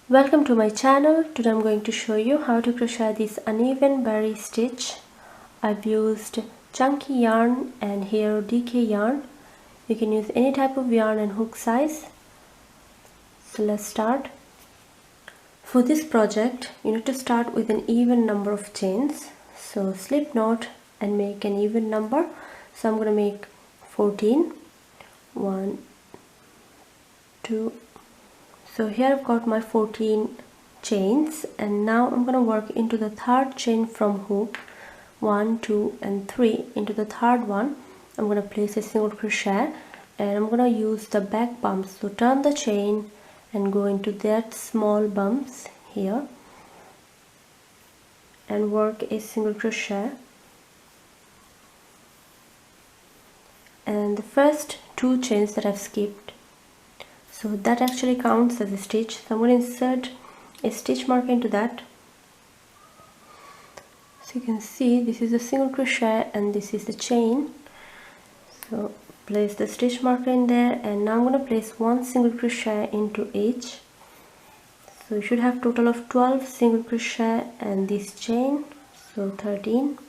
Welcome to my channel. Today I'm going to show you how to crochet this uneven berry stitch. I've used chunky yarn and here DK yarn. You can use any type of yarn and hook size. So let's start. For this project you need to start with an even number of chains. So slip knot and make an even number. So I'm going to make 14. 1, 2. So here I've got my 14 chains, and now I'm going to work into the third chain from hook. 1, 2 and 3. Into the third one I'm going to place a single crochet and I'm going to use the back bumps. So turn the chain and go into that small bumps here and work a single crochet, and the first 2 chains that I've skipped, so that actually counts as a stitch. So I'm going to insert a stitch marker into that. So you can see this is a single crochet and this is the chain. So place the stitch marker in there, and now I'm going to place 1 single crochet into each. So you should have total of 12 single crochet and this chain, so 13.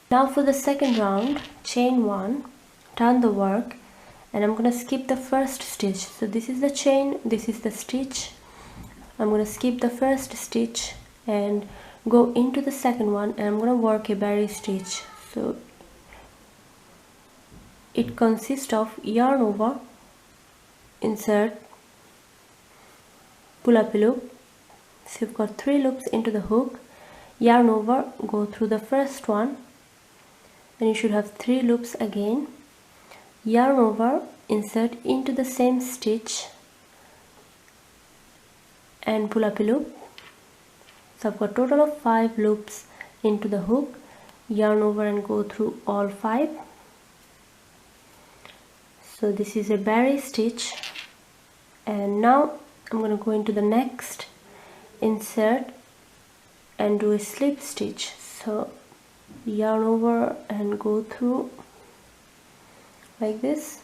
Now for the second round, chain 1, turn the work, and I'm going to skip the first stitch. So this is the chain, this is the stitch. I'm going to skip the first stitch and go into the second one, and I'm going to work a berry stitch. So it consists of yarn over, insert, pull up a loop. So you've got 3 loops into the hook, yarn over, go through the first one, and you should have 3 loops again, yarn over, insert into the same stitch and pull up a loop. So I've got total of 5 loops into the hook, yarn over and go through all 5. So this is a berry stitch, and now I'm going to go into the next, insert and do a slip stitch. So yarn over and go through like this.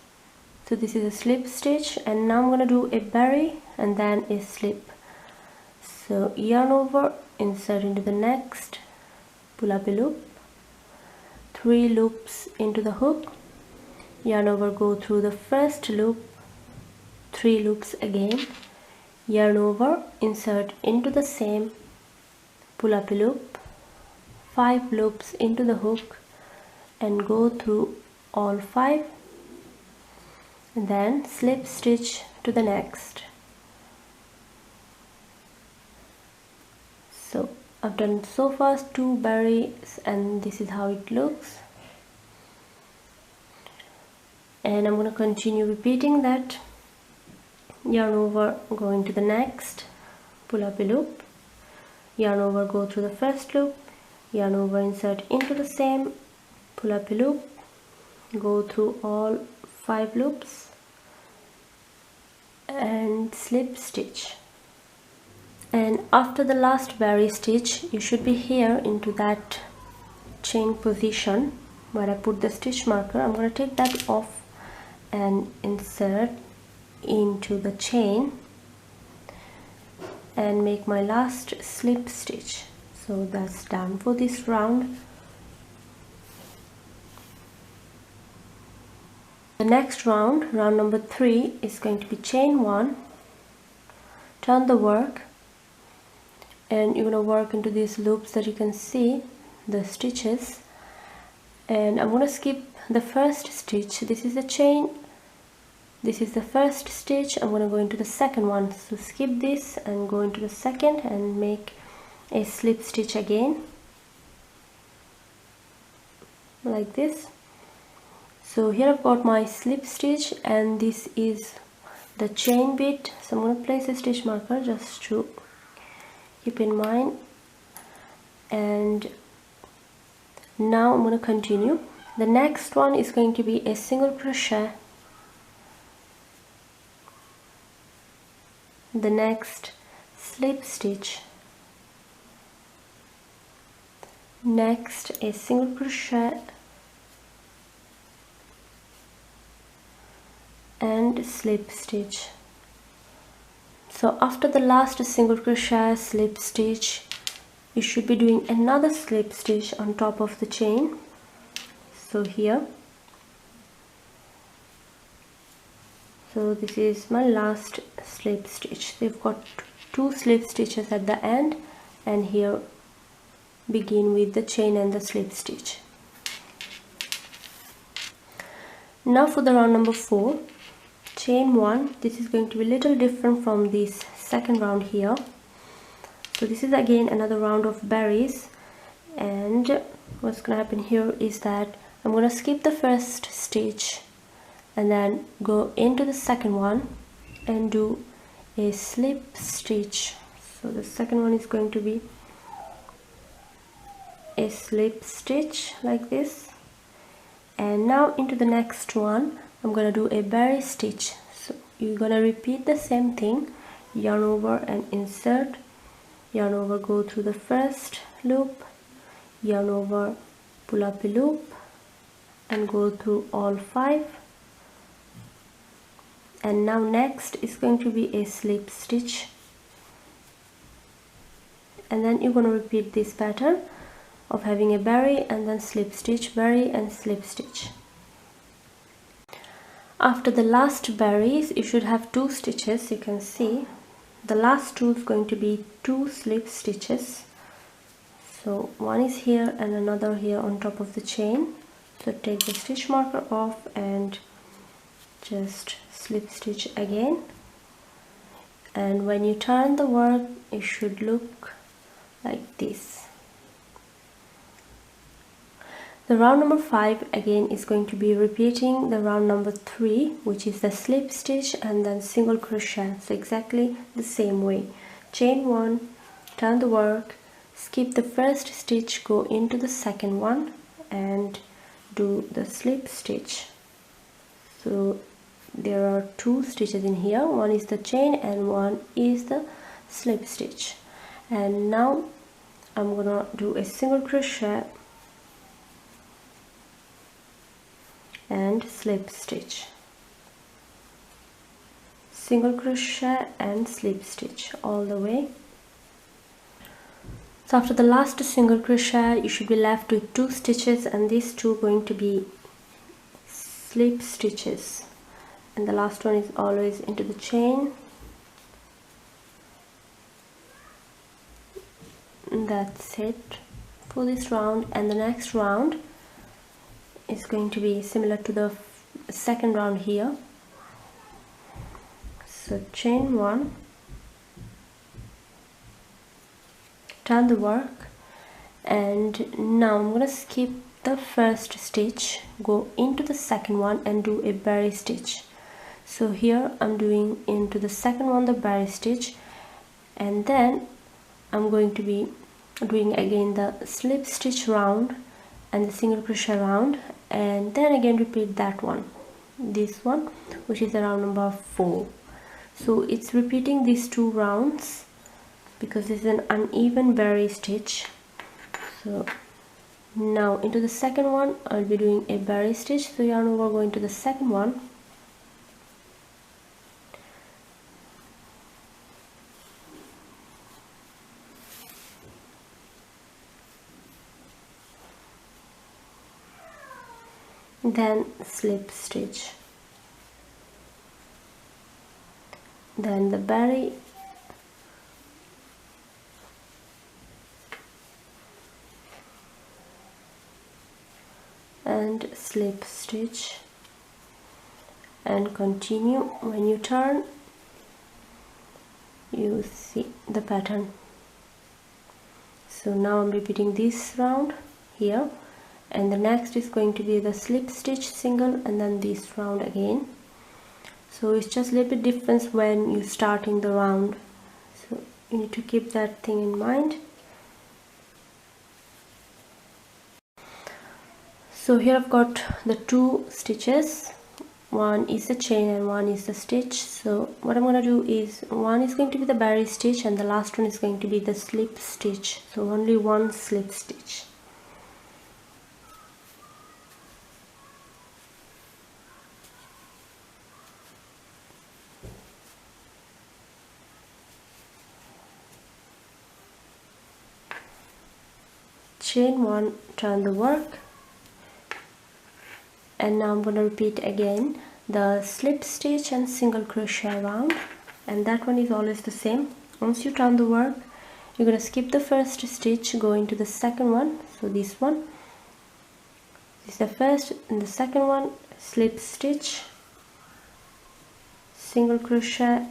So this is a slip stitch, and now I'm going to do a berry and then a slip. So yarn over, insert into the next, pull up a loop, 3 loops into the hook, yarn over, go through the first loop, 3 loops again, yarn over, insert into the same, pull up a loop, 5 loops into the hook and go through all 5, and then slip stitch to the next. So I've done so far 2 berries, and this is how it looks, and I'm going to continue repeating that. Yarn over, go into the next, pull up a loop, yarn over, go through the first loop, yarn over, insert into the same, pull up a loop, go through all 5 loops and slip stitch. And after the last berry stitch you should be here into that chain position where I put the stitch marker. I'm going to take that off and insert into the chain and make my last slip stitch. So that's done for this round. The next round, round number 3, is going to be chain 1, turn the work, and you're going to work into these loops that you can see, the stitches, and I'm going to skip the first stitch. This is the chain, this is the first stitch, I'm going to go into the second one. So skip this and go into the second and make a slip stitch again like this. So here I've got my slip stitch, and this is the chain bit. So I'm going to place a stitch marker just to keep in mind, and now I'm going to continue. The next one is going to be a single crochet, the next slip stitch, Next a single crochet and slip stitch. So after the last single crochet slip stitch, you should be doing another slip stitch on top of the chain. So here, so this is my last slip stitch. They've got 2 slip stitches at the end, and here begin with the chain and the slip stitch. Now for the round number 4, chain 1. This is going to be a little different from this second round here. So this is again another round of berries, and what's gonna happen here is that I'm gonna skip the first stitch and then go into the second one and do a slip stitch. So the second one is going to be a slip stitch like this, and now into the next one I'm gonna do a berry stitch. So you're gonna repeat the same thing, yarn over and insert, yarn over, go through the first loop, yarn over, pull up a loop and go through all 5, and now next is going to be a slip stitch, and then you're going to repeat this pattern of having a berry and then slip stitch, berry and slip stitch. After the last berries you should have 2 stitches. You can see the last 2 is going to be 2 slip stitches. So one is here and another here on top of the chain. So take the stitch marker off and just slip stitch again, and when you turn the work it should look like this. The round number 5 again is going to be repeating the round number 3, which is the slip stitch and then single crochet. So exactly the same way, chain 1, turn the work, skip the first stitch, go into the second one and do the slip stitch. So there are 2 stitches in here, one is the chain and one is the slip stitch. And now I'm gonna do a single crochet and slip stitch, single crochet and slip stitch all the way. So after the last single crochet you should be left with 2 stitches, and these 2 going to be slip stitches, and the last one is always into the chain. And that's it for this round, and the next round is going to be similar to the second round here. So chain 1, turn the work, and now I'm gonna skip the first stitch, go into the second one and do a berry stitch. So here I'm doing into the second one the berry stitch, and then I'm going to be doing again the slip stitch round and the single crochet round, and then again repeat that one, this one, which is the round number 4. So it's repeating these 2 rounds because it's an uneven berry stitch. So now into the second one I'll be doing a berry stitch, so yarn over, go into the second one, then slip stitch, then the berry, and slip stitch, and continue. When you turn you see the pattern. So now I'm repeating this round here, and the next is going to be the slip stitch single and then this round again. So it's just a little bit different when you're starting the round, so you need to keep that thing in mind. So here I've got the 2 stitches, one is the chain and one is the stitch. So what I'm going to do is, one is going to be the berry stitch and the last one is going to be the slip stitch, so only one slip stitch. chain 1, turn the work, and now I'm going to repeat again the slip stitch and single crochet round, and that one is always the same. Once you turn the work, you're going to skip the first stitch, go into the second one. So this one, this is the first, and the second one, slip stitch, single crochet,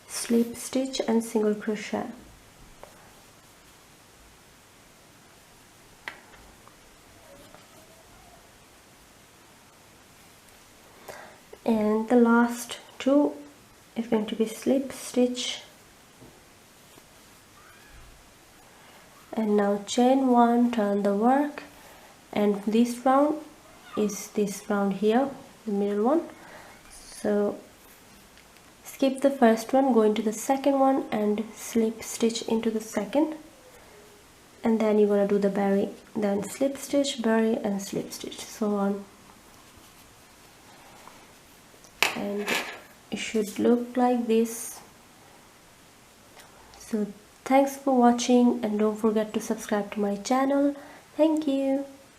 slip stitch and single crochet. And the last two is going to be slip stitch, and now chain 1, turn the work, and this round is this round here, the middle one. So skip the first one, go into the second one and slip stitch into the second, and then you're going to do the berry, then slip stitch, berry and slip stitch, so on. And it should look like this. So thanks for watching, and don't forget to subscribe to my channel. Thank you.